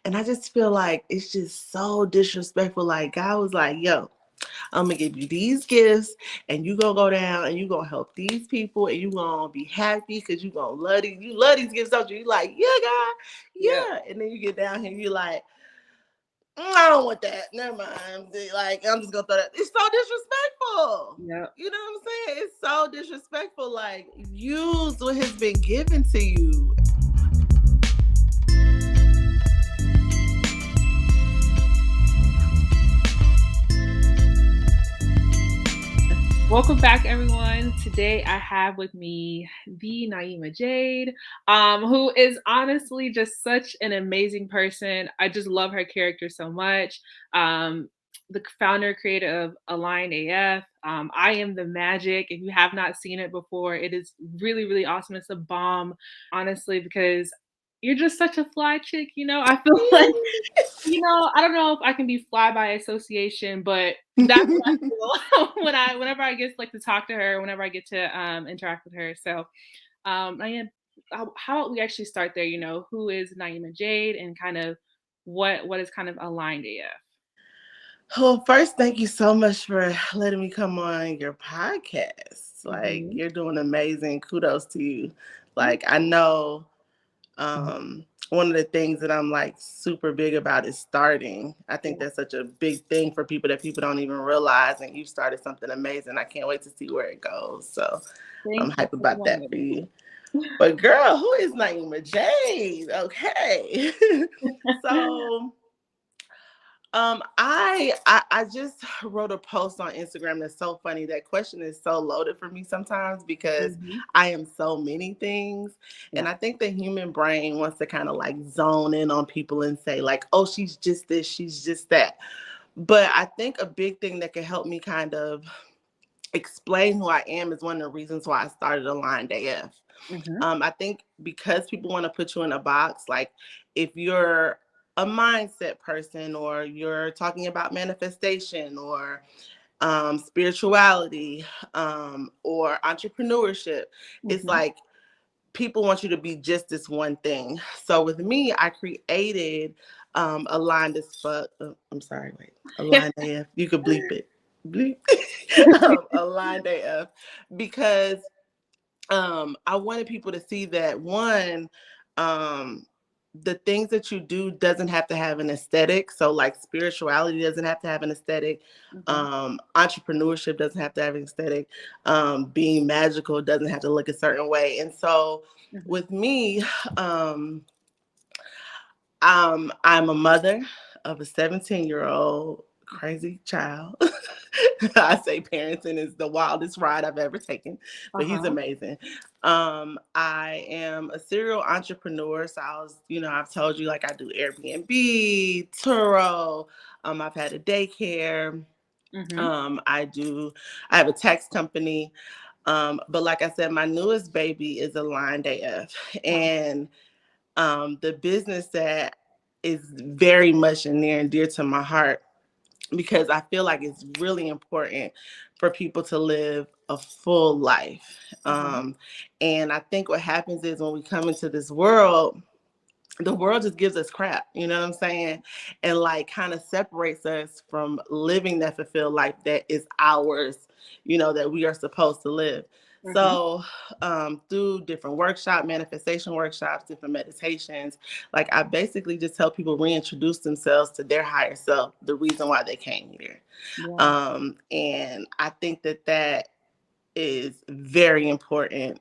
And I just feel like it's just so disrespectful. Like God was like, yo, I'm gonna give you these gifts, and you gonna go down and you gonna help these people, and you gonna be happy because you gonna love these. You love these gifts, don't you? You like, yeah, God, Yeah. yeah. And then you get down here, you like, I don't want that. Never mind. Like, I'm just gonna throw that. It's so disrespectful. Yeah. You know what I'm saying? It's so disrespectful. Like, use what has been given to you. Welcome back, everyone. Today I have with me the Naeemah Jade, who is honestly just such an amazing person. I just love her character so much. The founder, creator of Align AF. I am the magic. If you have not seen it before, it is really, really awesome. It's a bomb, honestly, because you're just such a fly chick. I feel like I don't know if I can be fly by association, but that's what I feel whenever I get like to talk to her, whenever I get to interact with her. So, Naeemah, how about we actually start there? Who is Naeemah Jade, and kind of what is kind of Aligned AF? Well, first, thank you so much for letting me come on your podcast. Like, Mm-hmm. you're doing amazing. Kudos to you. Thank Like, I know one of the things that I'm like super big about is starting. I think you. that's such a big thing for people that people don't even realize. And you started something amazing. I can't wait to see where it goes. So I'm Thank you hype so about that for much. you. But girl, who is Naeemah Jade? Okay. So I just wrote a post on Instagram that's so funny. That question is so loaded for me sometimes because Mm-hmm. I am so many things. And Yeah. I think the human brain wants to kind of like zone in on people and say, like, oh, she's just this, she's just that. But I think a big thing that can help me kind of explain who I am is one of the reasons why I started Aligned AF. Mm-hmm. I think because people want to put you in a box, like if you're a mindset person or you're talking about manifestation or spirituality or entrepreneurship, it's Mm-hmm. like people want you to be just this one thing. So with me, I created Aligned as fuck. I'm sorry, wait. Aligned AF. You could bleep it. Bleep. Aligned AF because I wanted people to see that one, um, the things that you do doesn't have to have an aesthetic. So like spirituality doesn't have to have an aesthetic. Mm-hmm. Entrepreneurship doesn't have to have an aesthetic. Being magical doesn't have to look a certain way. And so Mm-hmm. with me, um, I'm a mother of a 17-year-old crazy child. I say parenting is the wildest ride I've ever taken, but he's Uh-huh. amazing. I am a serial entrepreneur. So I've told you like I do Airbnb, Turo. I've had a daycare. Mm-hmm. I have a tax company. But like I said, my newest baby is Aligned AF. Wow. And the business that is very much near and dear to my heart because I feel like it's really important for people to live a full life. Uh-huh. And I think what happens is when we come into this world, the world just gives us crap, you know what I'm saying? And like kind of separates us from living that fulfilled life that is ours, that we are supposed to live. Mm-hmm. So, through different manifestation workshops, different meditations, like I basically just help people reintroduce themselves to their higher self, the reason why they came here. Yeah. And I think that is very important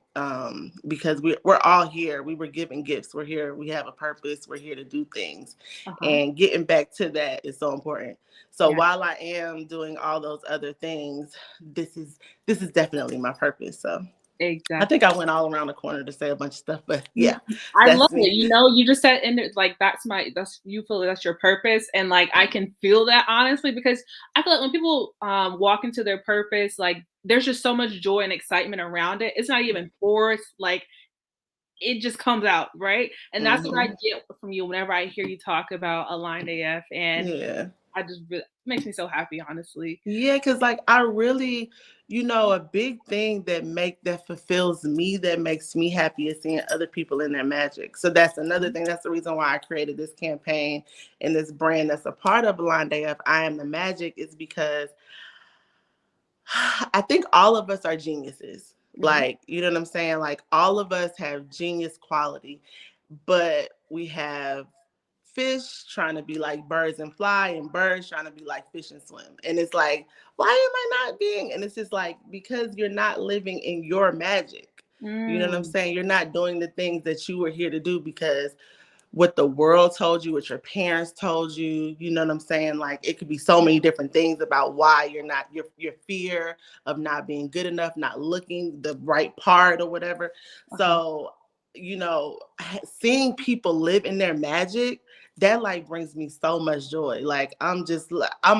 because we're all here. We were given gifts. We're here. We have a purpose. We're here to do things. Uh-huh. And getting back to that is so important. So Yeah. while I am doing all those other things, this is definitely my purpose. So I Exactly. think I went all around the corner to say a bunch of stuff, but Mm, yeah, I love that's it. me. You just said, and like that's you feel that's your purpose, and like I can feel that honestly because I feel like when people walk into their purpose, like there's just so much joy and excitement around it. It's not even forced, like it just comes out, right? And that's what I Hmm. get from you whenever I hear you talk about Aligned AF. And Yeah. I just really makes me so happy, honestly. Yeah, because like I really, a big thing that fulfills me, that makes me happy, is seeing other people in their magic. So that's another thing. That's the reason why I created this campaign and this brand that's a part of Blind AF. I Am the Magic, is because I think all of us are geniuses. Mm-hmm. Like, you know what I'm saying? Like, all of us have genius quality, but we have fish trying to be like birds and fly, and birds trying to be like fish and swim. And it's like, why am I not being? And it's just like, because you're not living in your magic. You know what I'm Mm. saying? You're not doing the things that you were here to do because what the world told you, what your parents told you, you know what I'm saying? Like, it could be so many different things about why you're not, your fear of not being good enough, not looking the right part or whatever. Uh-huh. So, seeing people live in their magic, that like brings me so much joy. Like, I'm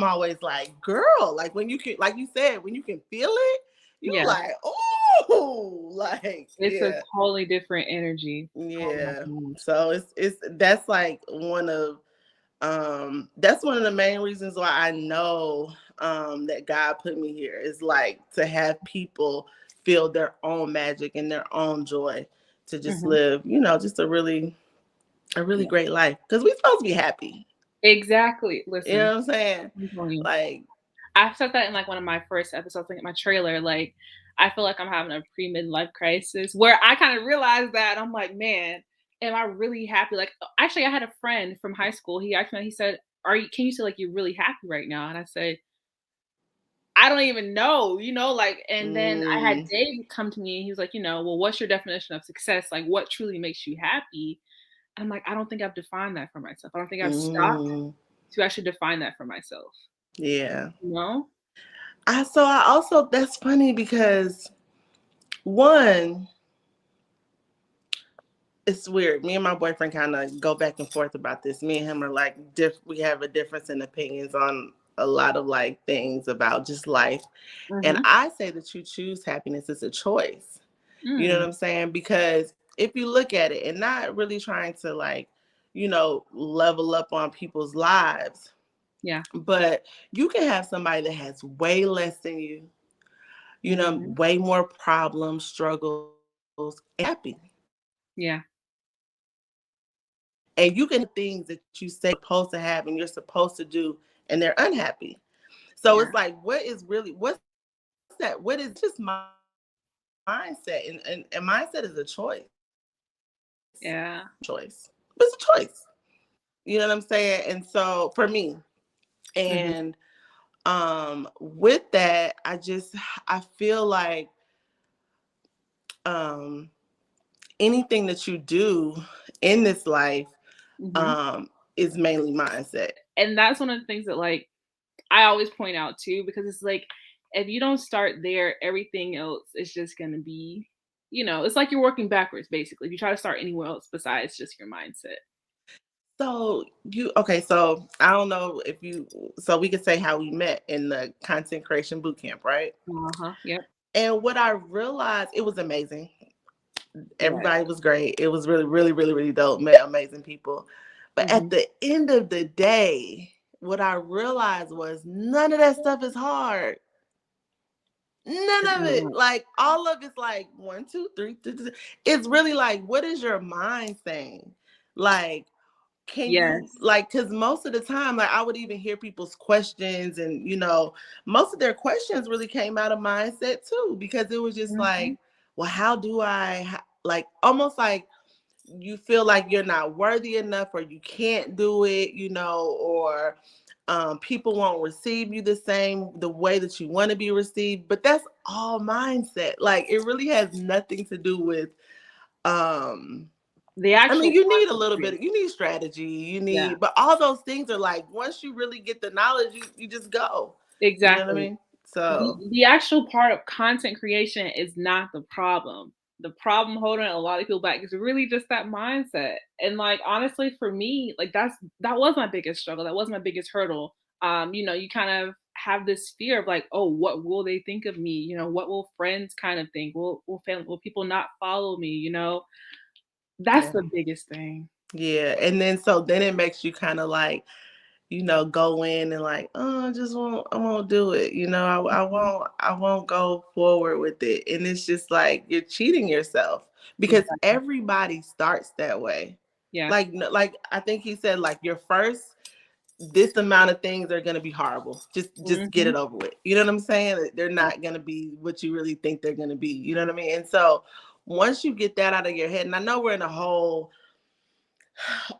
always like, girl, like when you can, like you said, when you can feel it, you Yeah. like, oh, like, It's a yeah. totally different energy. Oh my Yeah. gosh. So it's that's like that's one of the main reasons why I know that God put me here, is like to have people feel their own magic and their own joy, to just Mm-hmm. live, just a really Yeah. great life, because we're supposed to be happy. Exactly. You know Listen, what I'm saying? I'm telling you. Like, I said that in like one of my first episodes, like my trailer. Like, I feel like I'm having a pre midlife crisis where I kind of realized that I'm like, man, am I really happy? Like, actually, I had a friend from high school. He asked me, he said, "Are you? Can you say like you're really happy right now?" And I said, "I don't even know, like." And then I had mm, Dave come to me, and he was like, "Well, what's your definition of success? Like, what truly makes you happy?" And I'm like, I don't think I've defined that for myself. I don't think I've stopped mm, to actually define that for myself. yeah. You know? I also, that's funny because, one, it's weird. Me and my boyfriend kind of go back and forth about this. Me and him are like, we have a difference in opinions on a lot of like things about just life. And Mm-hmm. I say that you choose happiness. It's a choice. You know what Mm. I'm saying? Because if you look at it, and not really trying to like, level up on people's lives, Yeah. but you can have somebody that has way less than you, Mm-hmm. way more problems, struggles, and happy. Yeah. And you can have things that you say you're supposed to have and you're supposed to do, and they're unhappy. So Yeah. it's like, what's that? What is just mindset? And mindset is a choice. Yeah. Choice. It's a choice. You know what I'm saying? And so for me, Mm-hmm. and with that, I feel like um anything that you do in this life Mm-hmm. um is mainly mindset. And that's one of the things that like I always point out too, because it's like if you don't start there, everything else is just gonna be, it's like you're working backwards basically. If you try to start anywhere else besides just your mindset. So okay, so I don't know if you, so we could say how we met in the content creation boot camp, right? Uh-huh. Yep. And what I realized, it was amazing. Yeah. Everybody was great. It was really, really, really, really dope. Met amazing people. But Mm-hmm. at the end of the day, what I realized was none of that stuff is hard. None It's of it. not. Like, all of it's like one, two, three. It's really like, what is your mind saying? Like, can you, Yes. like, because most of the time, like, I would even hear people's questions, and most of their questions really came out of mindset too, because it was just Mm-hmm. like, well, how do like, almost like you feel like you're not worthy enough, or you can't do it, or people won't receive you the way that you want to be received. But that's all mindset. Like, it really has nothing to do with um The I mean, actual you need a content little bit, creation. you need strategy, Yeah. but all those things are like, once you really get the knowledge, you just go. You know what I Exactly. mean? The So, the actual part of content creation is not the problem. The problem holding a lot of people back is really just that mindset. And like honestly, for me, like that was my biggest struggle. That was my biggest hurdle. You kind of have this fear of like, oh, what will they think of me? What will friends kind of think? Will family, will people not follow me? That's yeah. the biggest thing. Yeah. And then, so then it makes you kind of like, go in and like, oh, I won't do it. I won't go forward with it. And it's just like, you're cheating yourself because Exactly. everybody starts that way. Yeah. Like I think he said, like, your first this amount of things are going to be horrible. Just get Mm-hmm. it over with. You know what I'm saying? They're Yeah. not going to be what you really think they're going to be. You know what I mean? And so once you get that out of your head, and I know we're in a whole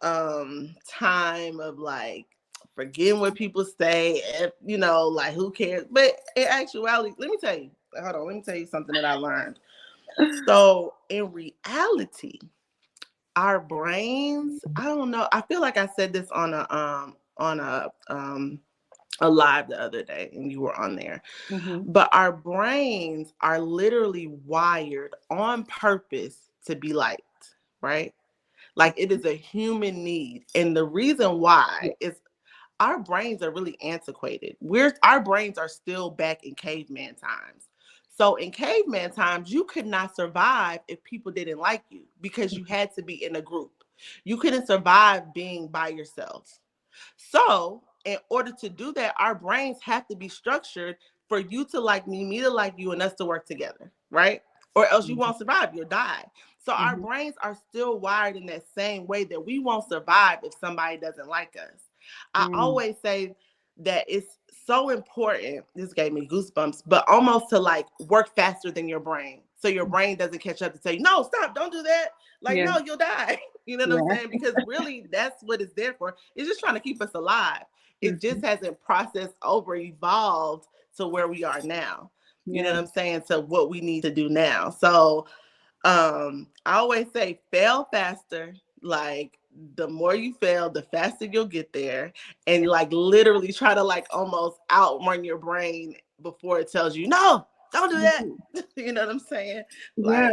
time of like forgetting what people say, if, like, who cares? But in actuality, let me tell you something that I learned. So in reality, our brains, I don't know, I feel like I said this on a live the other day and you were on there. Mm-hmm. But our brains are literally wired on purpose to be liked, right? Like, it is a human need. And the reason Yeah. why is our brains are really antiquated. Our brains are still back in caveman times. So in caveman times, you could not survive if people didn't like you because you had to be in a group. You couldn't survive being by yourself. So, in order to do that, our brains have to be structured for you to like me to like you, and us to work together, right? Or else you Mm-hmm. won't survive, you'll die. So, our Mm-hmm. brains are still wired in that same way that we won't survive if somebody doesn't like us. I Mm. always say that it's so important. This gave me goosebumps, but almost to like work faster than your brain. So your brain doesn't catch up to say, no, stop, don't do that. Like, Yeah. no, you'll die. You know what I'm Yeah. saying? Because really, that's what it's there for. It's just trying to keep us alive. It Mm-hmm. just hasn't processed over, evolved to where we are now. You know Yeah. what I'm saying? To what we need to do now. So I always say fail faster. Like, the more you fail, the faster you'll get there. And like literally try to like almost outrun your brain before it tells you, no, don't do that. Mhm. You know what I'm saying? Like,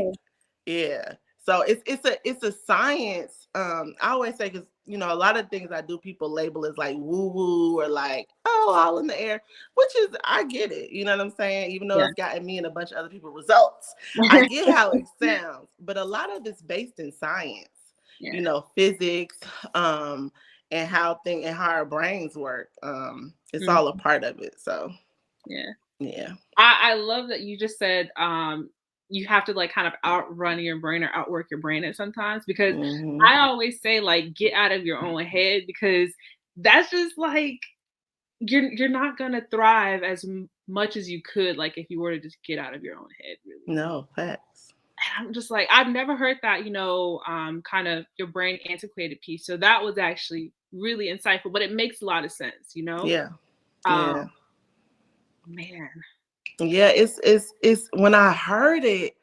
Yeah. yeah. So it's a science. I always say, because a lot of things I do, people label as like woo woo or like, oh, all in the air, which is, I get it. You know what I'm saying? Even though Yeah. it's gotten me and a bunch of other people results, I get how it sounds. But a lot of it's based in science. Yeah. Physics, and how our brains work. It's all a Mhm. part of it. So Yeah. yeah. I love that you just said you have to like kind of outrun your brain or outwork your brain at sometimes, because Hmm. I always say like get out of your own head, because that's just like you're not gonna thrive as much as you could like if you were to just get out of your own head, really. No facts. And I'm just like, I've never heard that, kind of your brain antiquated piece. So that was actually really insightful, but it makes a lot of sense. Yeah. Yeah. Um, man. Yeah, it's when I heard it,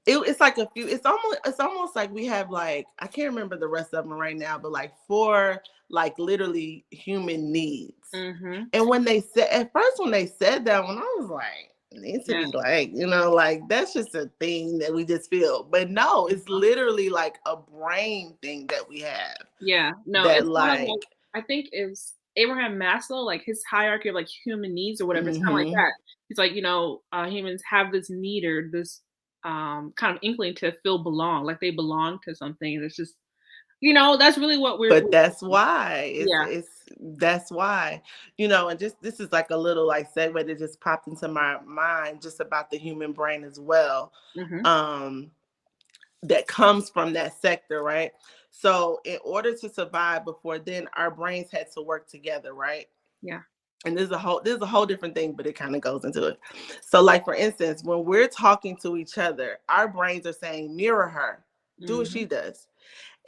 it's like a few. It's almost like we have, like, I can't remember the rest of them right now, but like four, like, literally human needs. Mhm. And when they said at first, when they said that one, I was like, it needs to Yeah. be like, like, that's just a thing that we just feel. But no, it's Uh-huh. literally like a brain thing that we have Yeah. No, that, it's kind of like like, I think it's Abraham Maslow, like his hierarchy of like human needs or whatever. It's kind of like mm-hmm. that. It's like, humans have this need or this kind of inkling to feel belong, like they belong to something. And it's just, that's really what But we're that's why yeah. that's why, and just, this is like a little like segue that just popped into my mind, just about the human brain as well, Mhm. um that comes from that sector, right? So in order to survive before then, our brains had to work together, right? Yeah. And there's a whole different thing, but it kind of goes into it. So, like, for instance, when we're talking to each other, our brains are saying, mirror her, do what she Mhm. does,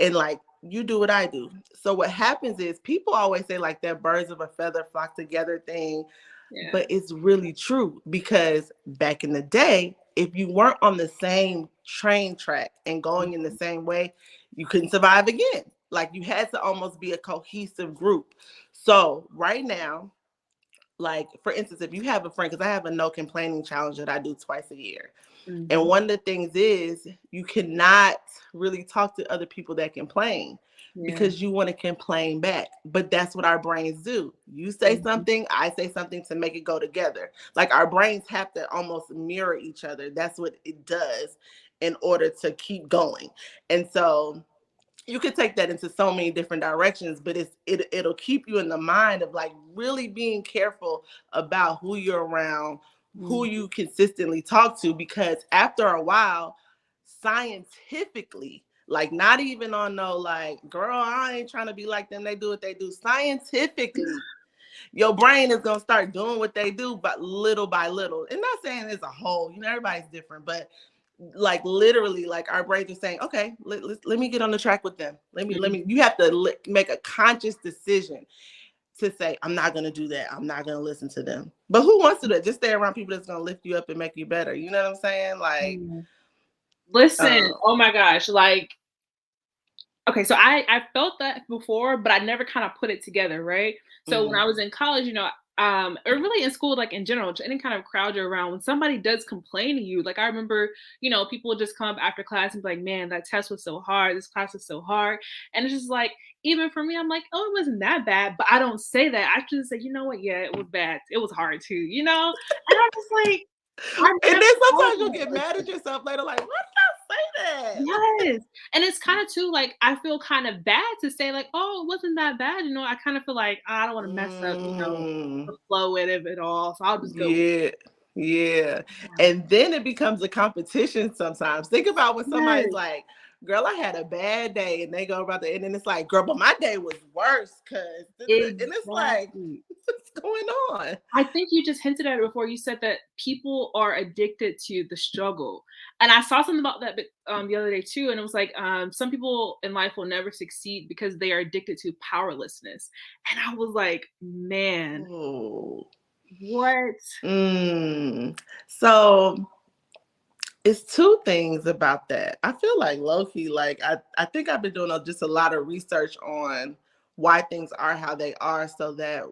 and like, you do what I do. So what happens is, people always say like that birds of a feather flock together thing, Yeah. but it's really true, because back in the day, if you weren't on the same train track and going in the Mhm. same way, you couldn't survive again. Like, you had to almost be a cohesive group. So right now, like, for instance, if you have a friend, because I have a no complaining challenge that I do twice a year. And Mhm. one of the things is, you cannot really talk to other people that complain, Yeah. because you want to complain back. But that's what our brains do. You say Mhm. something, I say something, to make it go together. Like, our brains have to almost mirror each other. That's what it does in order to keep going. And so you could take that into so many different directions, but it'll keep you in the mind of like really being careful about who you're around, who Mm. you consistently talk to, because after a while, scientifically, like not even on no like, girl, I ain't trying to be like them, they do what they do. Scientifically, your brain is gonna start doing what they do, but little by little. And not saying it's a whole, everybody's different, but like literally, like our brains are saying, okay, let me get on the track with them. Let me. You have to make a conscious decision to say, I'm not gonna do that. I'm not gonna listen to them. But who wants to do that? Just stay around people that's gonna lift you up and make you better. You know what I'm saying? Like, Listen, oh my gosh, like, okay, so I felt that before, but I never kind of put it together, right? So when I was in college, or really in school, like in general, any kind of crowd you're around, when somebody does complain to you, like I remember, people would just come up after class and be like, man, that test was so hard, this class was so hard. And it's just like, even for me, I'm like, oh, it wasn't that bad, but I don't say that. I just say, you know what? Yeah, it was bad. It was hard too, And I'm just like, I and never then thought sometimes you'll about get it. mad at yourself later, like, why did I say that? Yes. And it's kind of too like I feel kind of bad to say like, oh, it wasn't that bad. I kind of feel like I don't want to mess up, the flow of it all. So I'll just go with Yeah. Yeah. it. And then it becomes a competition sometimes. Think about when somebody's Yes. like, girl, I had a bad day, and they go about the, and then it's like, girl, but my day was worse because, and it's like, Exactly. what's going on? I think you just hinted at it before. You said that people are addicted to the struggle, and I saw something about that the other day too. And it was like some people in life will never succeed because they are addicted to powerlessness. And I was like, man, Oh. what? So it's two things about that. I feel like low-key, like I think I've been doing just a lot of research on why things are how they are, so that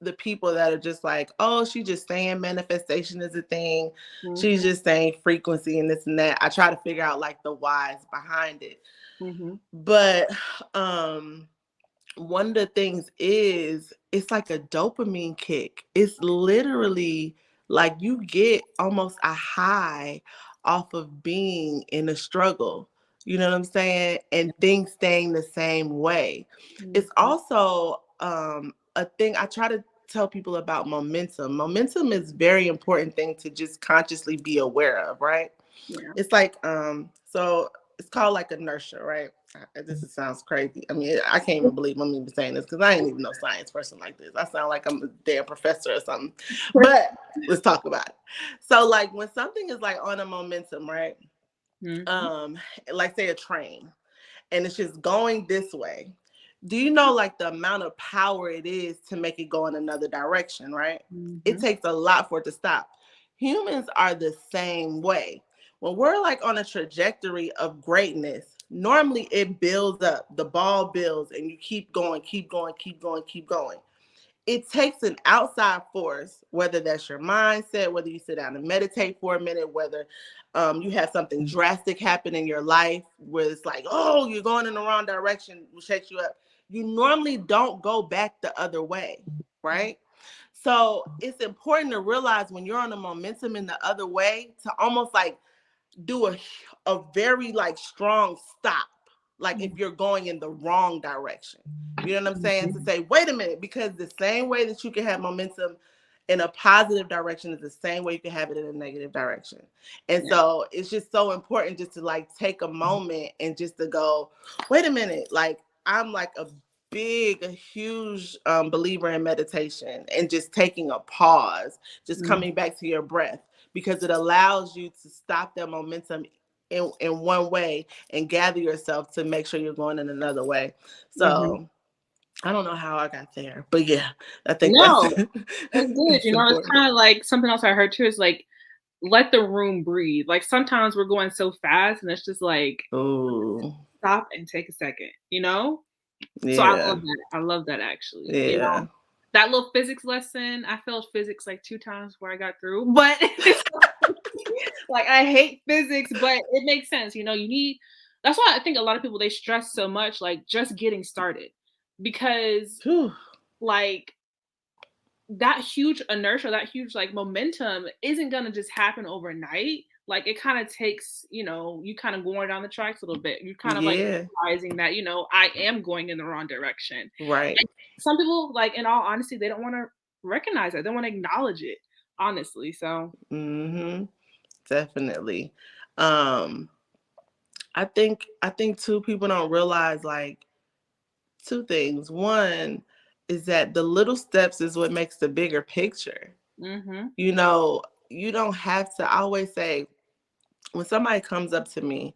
the people that are just like, oh, she's just saying manifestation is a thing. She's just saying frequency and this and that. I try to figure out like the whys behind it. But one of the things is it's like a dopamine kick. It's literally like you get almost a high off of being in a struggle. You know what I'm saying? And things staying the same way. It's also a thing I try to tell people about momentum. Momentum is very important thing to just consciously be aware of, right? Yeah. It's like so it's called like inertia, right? This sounds crazy. I mean, I can't even believe I'm even saying this because I ain't even no science person like this. I sound like I'm a damn professor or something. But let's talk about it. So like when something is like on a momentum, right? Like say a train, and it's just going this way. Do you know like the amount of power it is to make it go in another direction, right? It takes a lot for it to stop. Humans are the same way. When we're like on a trajectory of greatness, normally it builds up, the ball builds, and you keep going, keep going, keep going, keep going. It takes an outside force, whether that's your mindset, whether you sit down and meditate for a minute, whether you have something drastic happen in your life where it's like, oh, you're going in the wrong direction, which shakes you up. You normally don't go back the other way, right? So it's important to realize when you're on a momentum in the other way to almost like do a very like strong stop, like if you're going in the wrong direction. You know what I'm saying? To say, wait a minute, because the same way that you can have momentum in a positive direction is the same way you can have it in a negative direction. And so it's just so important just to like take a moment and just to go, wait a minute, like I'm like a huge believer in meditation and just taking a pause, just coming back to your breath, because it allows you to stop that momentum in one way and gather yourself to make sure you're going in another way. So I don't know how I got there, but yeah, I think that's No, that's good. it's It's important. kind of like something else I heard too is like let the room breathe. Like sometimes we're going so fast and it's just like Oh, stop and take a second. So I yeah, love that. I love that actually. yeah. That little physics lesson, I failed physics like 2 times before I got through, but like I hate physics, but it makes sense. You need that's why I think a lot of people they stress so much like just getting started because Whew. like that huge inertia, that huge like momentum isn't gonna just happen overnight. like it kind of takes, you kind of going down the tracks a little bit. You're kind of like Yeah. realizing that, I am going in the wrong direction. Right. And some people, like, in all honesty, they don't want to recognize it. They don't want to acknowledge it, honestly. So, Mm-hmm. Definitely. Um, I think too, people don't realize like two things. One is that the little steps is what makes the bigger picture. hmm You know, you don't have to, I always say when somebody comes up to me,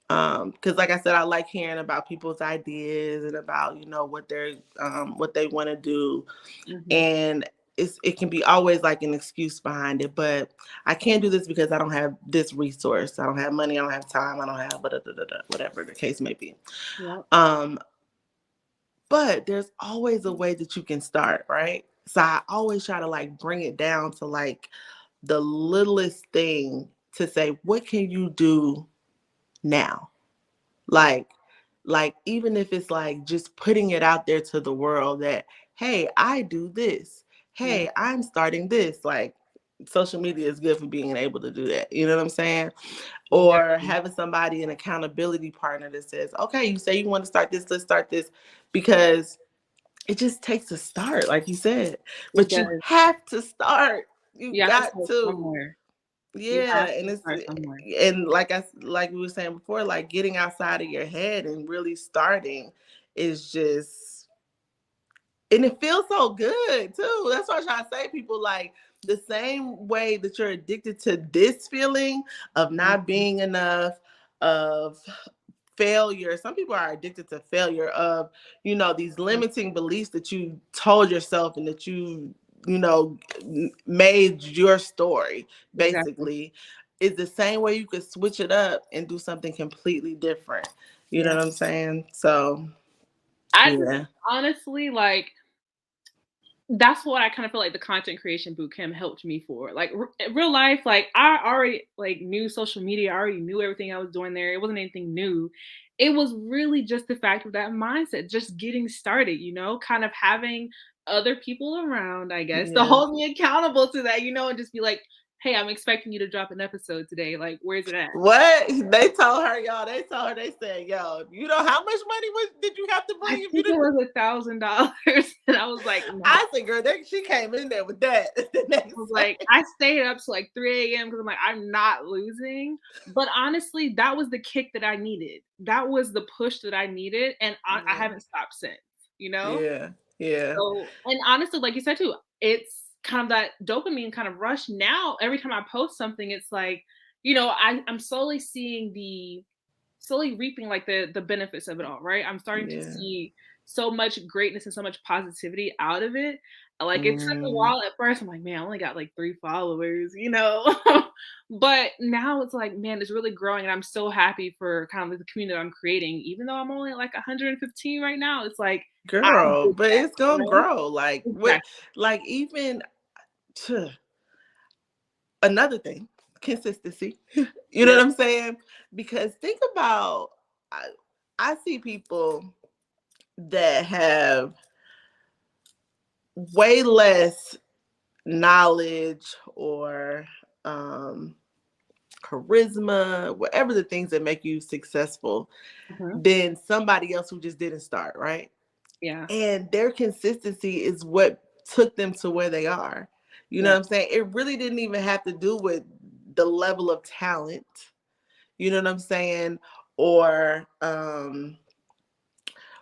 because like I said, I like hearing about people's ideas and about, what they want to do. hmm And it can be always like an excuse behind it, but I can't do this because I don't have this resource. I don't have money, I don't have time, I don't have whatever the case may be. yeah, Um, but there's always a way that you can start, right? So I always try to like bring it down to like the littlest thing to say, what can you do now? Like, even if it's like just putting it out there to the world that, hey, I do this. yeah, Hey, I'm starting this. Like, social media is good for being able to do that. You know what I'm saying? Or exactly. having somebody, an accountability partner that says, okay, you say you want to start this, let's start this. Because it just takes a start, like you said. It But you does. have to start. You You have to got start to. somewhere. You Yeah, have and to start somewhere. like we were saying before, like getting outside of your head and really starting is just, and it feels so good too. That's what I try to say. People, like, the same way that you're addicted to this feeling of not Mhm. being enough, of failure. Some people are addicted to failure, of, these limiting beliefs that you told yourself and that you know, made your story, Exactly. basically, is the same way you could switch it up and do something completely different. You know Yeah. what I'm saying? So, I just yeah. honestly, like, that's what I kind of feel like the content creation boot camp helped me for. Like, in real life, like, I already like knew social media. I already knew everything I was doing there. It wasn't anything new. It was really just the fact of that mindset, just getting started, kind of having other people around, I guess, to Yeah. hold me accountable to that, and just be like, hey, I'm expecting you to drop an episode today. Like, where's it at? What they told her, y'all? They told her, they said, "Yo, you know how much money did you have to I bring if you think it didn't?" was $1,000. And I was like, no. I said, "Girl, she came in there with that." The I was next like, day. I stayed up to like 3 a.m. because I'm like, I'm not losing. But honestly, that was the kick that I needed. That was the push that I needed. And I Yeah, haven't stopped since, you know? yeah, yeah, So, and honestly, like you said too, it's kind of that dopamine kind of rush. Now, every time I post something, it's like, I'm slowly seeing slowly reaping like the benefits of it all, right? I'm starting to yeah. see so much greatness and so much positivity out of it. Like, it took a Mm, while at first. I'm like, man, I only got like 3 followers. But now it's like, man, it's really growing, and I'm so happy for kind of the community I'm creating. Even though I'm only at like 115 right now, it's like I girl, did but that, it's gonna grow. Like what? Exactly. Like even to another thing, consistency. You know Yep. what I'm saying? Because think about, I, I see people that have way less knowledge or um, charisma, whatever the things that make you successful, Mhm. than somebody else who just didn't start, right? Yeah. And their consistency is what took them to where they are. You know Yeah. what I'm saying? It really didn't even have to do with the level of talent. You know what I'm saying? Or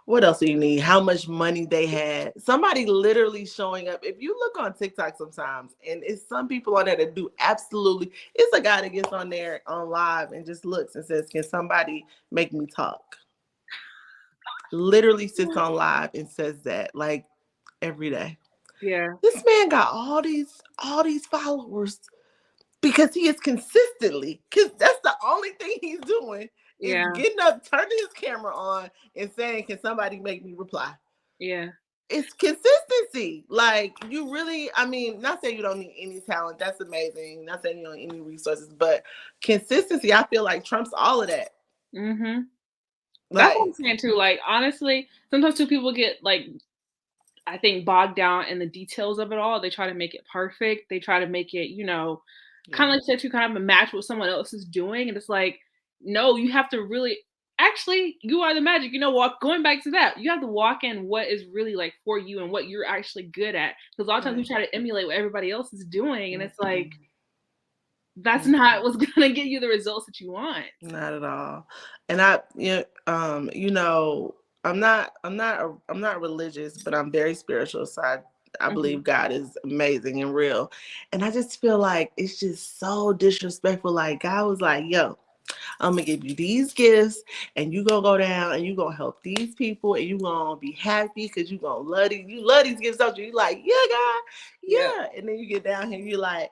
what else do you need? How much money they had? Somebody literally showing up. If you look on TikTok sometimes, and it's some people on there that do absolutely, it's a guy that gets on there on live and just looks and says, "Can somebody make me talk?" Literally sits on live and says that like every day. Yeah. This man got all these followers because he is consistently, because that's the only thing he's doing is Yeah. getting up, turning his camera on, and saying, "Can somebody make me reply?" Yeah. It's consistency. Like, you really, I mean, not saying you don't need any talent. That's amazing. Not saying you don't need any resources, but consistency, I feel like trumps all of that. Mhm. That's what I'm Like, saying too. Like, honestly, sometimes too people get like, I think, bogged down in the details of it all. They try to make it perfect. They try to make it, kind of like that, you kind of match what someone else is doing, and it's like, no, you have to really, actually, you are the magic. Going back to that, you have to walk in what is really like for you and what you're actually good at. Because a lot of times we try to emulate what everybody else is doing, and it's like, that's not what's gonna get you the results that you want. Not at all. And I'm not religious, but I'm very spiritual. So I believe God is amazing and real. And I just feel like it's just so disrespectful. Like God was like, yo, I'm gonna give you these gifts, and you gonna go down and you gonna help these people, and you gonna be happy because you gonna love these. You love these gifts, don't you? You like, yeah, God, yeah. And then you get down here, you like,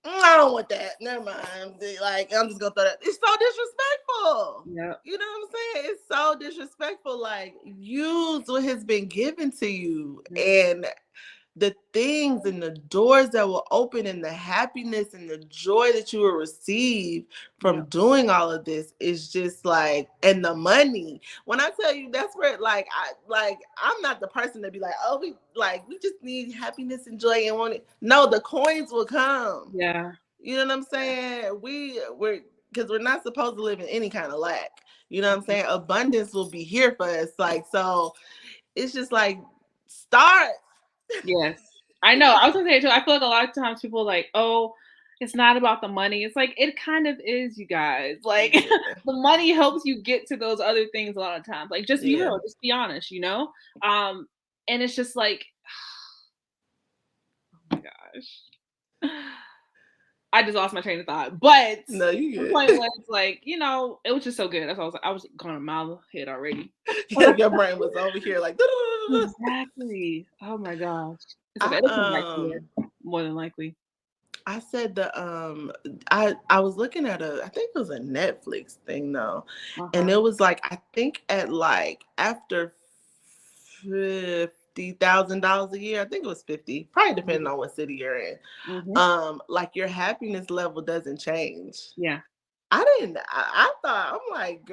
I don't want that. Never mind. Like, I'm just gonna throw that. It's so disrespectful. Yeah. You know what I'm saying? It's so disrespectful. Like, use what has been given to you, and the things and the doors that will open, and the happiness and the joy that you will receive from doing all of this is just like, and the money. When I tell you, that's where I'm not the person to be like, oh, we just need happiness and joy and want it. No, the coins will come. Yeah. You know what I'm saying? We're because we're not supposed to live in any kind of lack. You know what I'm saying? Abundance will be here for us. Like, so it's just like, start. Yes, I know. I was gonna say too. I feel like a lot of times people are like, oh, it's not about the money. It's like, it kind of is, you guys. Like, the money helps you get to those other things a lot of times. Like, just be real, just be honest, and it's just like, oh my gosh, I just lost my train of thought. But no, you good. The point was, like, it was just so good. That's why I was going a mile ahead already. Your brain was over here like. Exactly. Oh my gosh. It's okay. It'll come back to it, more than likely. I said I was looking at I think it was a Netflix thing though, and it was like, I think at like after $50,000 a year, I think it was 50, probably depending on what city you're in. Like your happiness level doesn't change. Yeah. I thought, I'm like,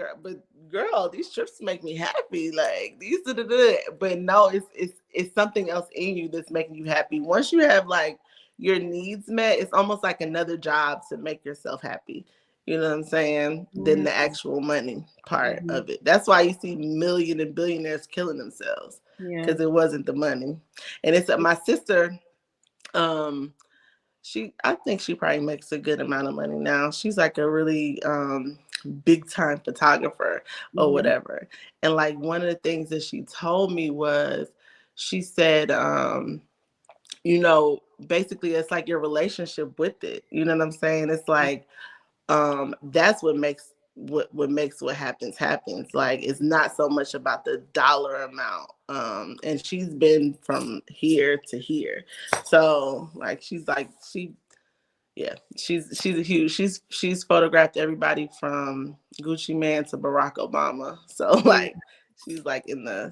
girl, these trips make me happy. Like these, but no, it's something else in you that's making you happy. Once you have like your needs met, it's almost like another job to make yourself happy. You know what I'm saying? Than the actual money part of it. That's why you see million and billionaires killing themselves, because it wasn't the money. And it's my sister. I think she probably makes a good amount of money now. She's like a really big time photographer or whatever. And like one of the things that she told me was, she said, basically it's like your relationship with it. You know what I'm saying? It's like, that's what makes what happens. Like, it's not so much about the dollar amount. And she's been from here to here. So like, she's a huge, she's photographed everybody from Gucci Mane to Barack Obama. So like, she's like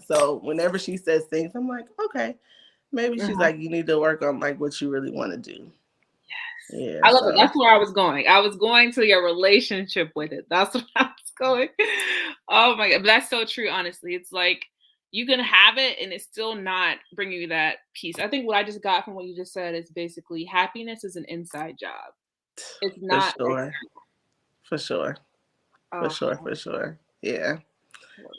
so whenever she says things, I'm like, okay, maybe she's like, you need to work on like what you really want to do. Yeah, I love it. That's where I was going. I was going to your relationship with it. That's what I was going. Oh my God. But that's so true, honestly. It's like, you can have it and it's still not bringing you that peace. I think what I just got from what you just said is basically, happiness is an inside job. It's not. For sure. Yeah.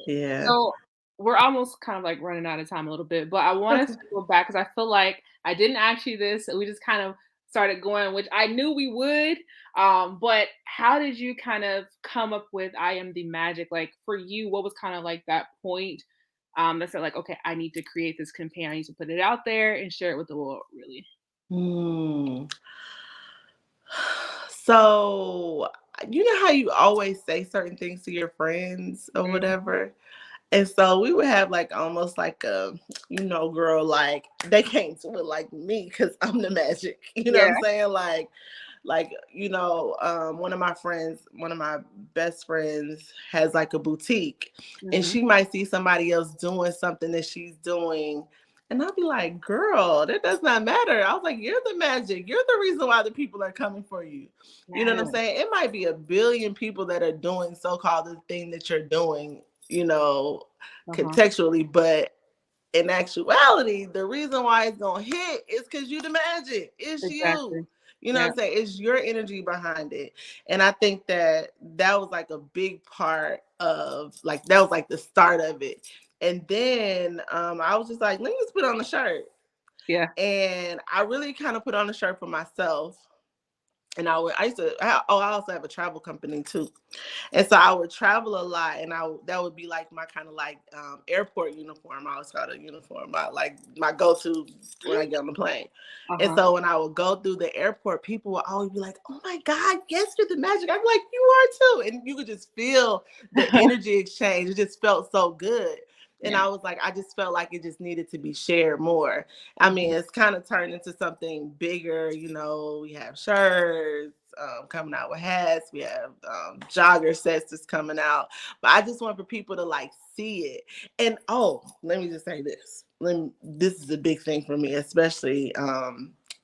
Yeah. So we're almost kind of like running out of time a little bit, but I want us to go back, because I feel like I didn't ask you this. We just kind of started going, which I knew we would. But how did you kind of come up with I Am the Magic? Like, for you, what was kind of like that point that said like, okay, I need to create this campaign. I need to put it out there and share it with the world, really? So, you know how you always say certain things to your friends or whatever? And so we would have like almost like a, girl, like they came to it like me because I'm the magic. You know what I'm saying? Like, one of my best friends has like a boutique, and she might see somebody else doing something that she's doing. And I'll be like, girl, that does not matter. I was like, you're the magic. You're the reason why the people are coming for you. You know what I'm saying? It might be a billion people that are doing so-called the thing that you're doing, contextually, but in actuality, the reason why it's gonna hit is because you the magic. It's you. You know what I'm saying? It's your energy behind it. And I think that that was like a big part of like that was like the start of it. And then I was just like, let me just put on the shirt. Yeah. And I really kind of put on the shirt for myself. And I also have a travel company too. And so I would travel a lot, and that would be like my kind of like airport uniform. I always got a uniform, like my go-to when I get on the plane. And so when I would go through the airport, people would always be like, "Oh my God, yes, you're the magic." I'm like, "You are too," and you could just feel the energy exchange. It just felt so good. And I was like, I just felt like it just needed to be shared more. I mean, it's kind of turned into something bigger. You know, we have shirts coming out with hats. We have jogger sets that's coming out. But I just want for people to like see it. And let me just say this. This is a big thing for me, especially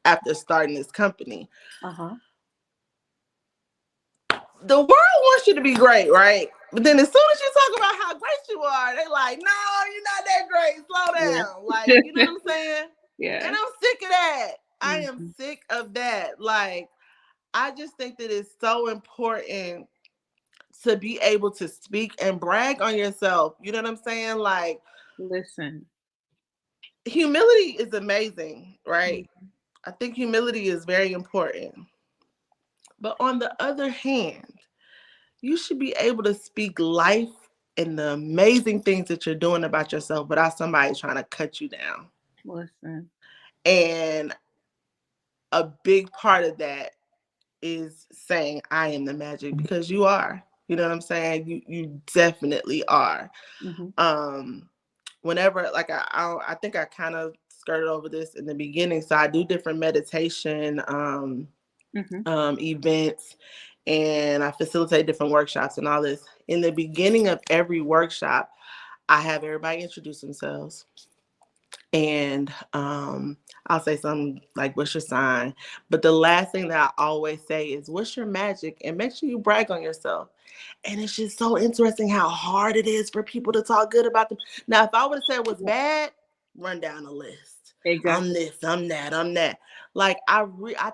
after starting this company. The world wants you to be great, right? But then as soon as you talk about how great you are, they like, no, you're not that great. Slow down. Like, you know what I'm saying? Yeah. And I'm sick of that. I am sick of that. Like, I just think that it's so important to be able to speak and brag on yourself. You know what I'm saying? Like, listen, humility is amazing, right? I think humility is very important. But on the other hand, you should be able to speak life and the amazing things that you're doing about yourself without somebody trying to cut you down. Listen. And a big part of that is saying I am the magic, because you are. You know what I'm saying? You definitely are. Whenever like I think I kind of skirted over this in the beginning. So I do different meditation events, and I facilitate different workshops and all this. In the beginning of every workshop, I have everybody introduce themselves. And I'll say something like, what's your sign? But the last thing that I always say is, what's your magic? And make sure you brag on yourself. And it's just so interesting how hard it is for people to talk good about them. Now, if I would have said what's bad, run down the list. Exactly. I'm this, I'm that, I'm that. Like, I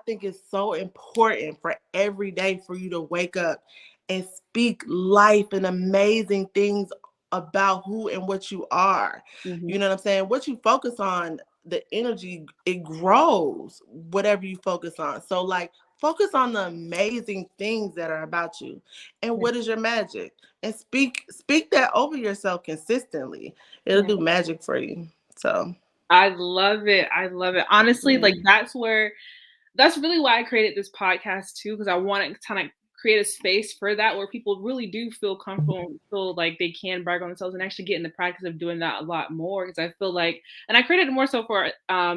think it's so important for every day for you to wake up and speak life and amazing things about who and what you are. You know what I'm saying? What you focus on, the energy, it grows, whatever you focus on. So like, focus on the amazing things that are about you. And what is your magic? And speak that over yourself consistently. It'll do magic for you. So I love it. I love it. Honestly, like that's really why I created this podcast too, because I want to kind of create a space for that where people really do feel comfortable and feel like they can brag on themselves and actually get in the practice of doing that a lot more. Because I feel like, and I created it more so for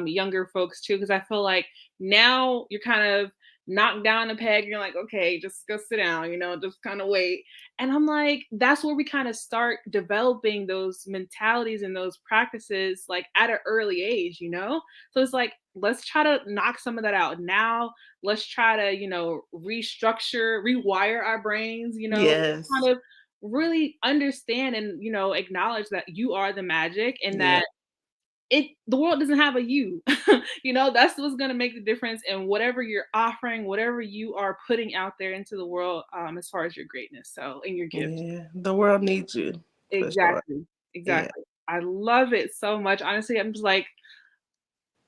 younger folks too, because I feel like now you're kind of knocked down a peg. You're like, okay, just go sit down, just kind of wait. And I'm like, that's where we kind of start developing those mentalities and those practices like at an early age, So it's like, let's try to knock some of that out now. Let's try to, restructure, rewire our brains, kind of really understand and, acknowledge that you are the magic and that the world doesn't have a you. That's what's going to make the difference in whatever you're offering, whatever you are putting out there into the world, as far as your greatness. So, and your gift. Yeah, the world needs you. Exactly. Sure. Exactly. Yeah. I love it so much. Honestly, I'm just like,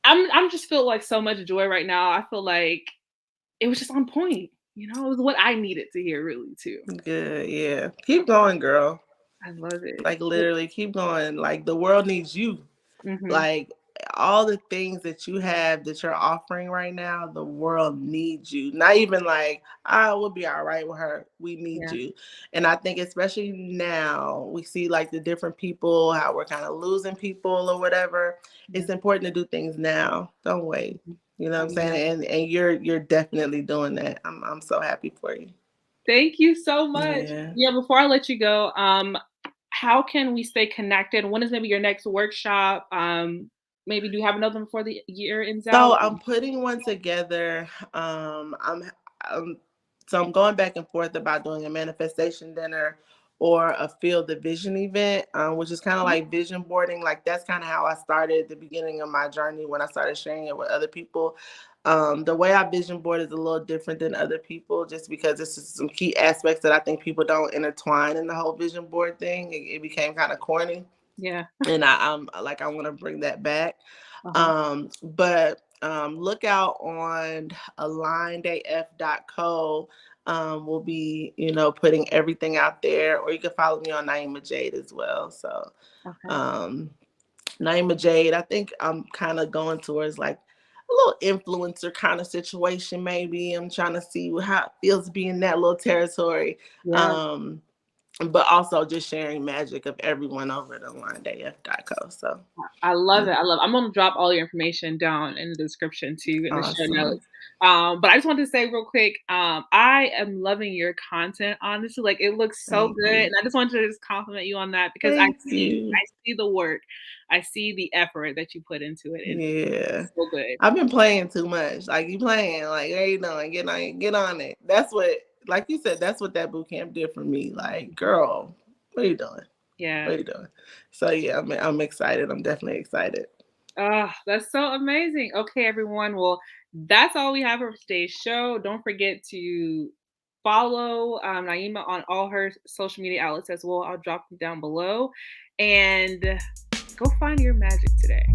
I'm just feel like so much joy right now. I feel like it was just on point. It was what I needed to hear really too. Good. Yeah. Keep going, girl. I love it. Like literally keep going. Like the world needs you. Like all the things that you have that you're offering right now, the world needs you. Not even like, we'll be all right with her. We need you. And I think especially now we see like the different people, how we're kind of losing people or whatever. It's important to do things now. Don't wait. You know what I'm saying? And you're definitely doing that. I'm so happy for you. Thank you so much. Yeah, before I let you go, how can we stay connected? When is maybe your next workshop? Maybe do you have another one before the year ends out? So I'm putting one together. So I'm going back and forth about doing a manifestation dinner or a Feel the Vision event, which is kind of Mhm. like vision boarding. Like that's kind of how I started at the beginning of my journey when I started sharing it with other people. The way I vision board is a little different than other people, just because this is some key aspects that I think people don't intertwine in the whole vision board thing. It became kind of corny, Yeah. and I'm like, I want to bring that back. Uh-huh. But look out on alignedaf.co. We'll be, putting everything out there, or you can follow me on Naeemah Jade as well. So Okay. um, Naeemah Jade, I think I'm kind of going towards like a little influencer kind of situation. Maybe I'm trying to see how it feels to be in that little territory. Yeah. Um, but also just sharing magic of everyone over at alignedaf.co. So I love it. I love. I'm gonna drop all your information down in the description too, in the show awesome. notes. But I just wanted to say real quick, I am loving your content. Honestly, like it looks so Thank good, you. and I just wanted to just compliment you on that because Thank you. I see the work, I see the effort that you put into it, and Yeah. it's so good. I've been playing too much. Like you playing, like, hey, you doing? Get on it. That's what, like you said, that's what that boot camp did for me. Like, girl, what are you doing? What Yeah. are you doing? So yeah, I'm excited. I'm definitely excited. Oh, that's so amazing. Okay, everyone. Well, that's all we have for today's show. Don't forget to follow Naeemah on all her social media outlets as well. I'll drop them down below. And go find your magic today.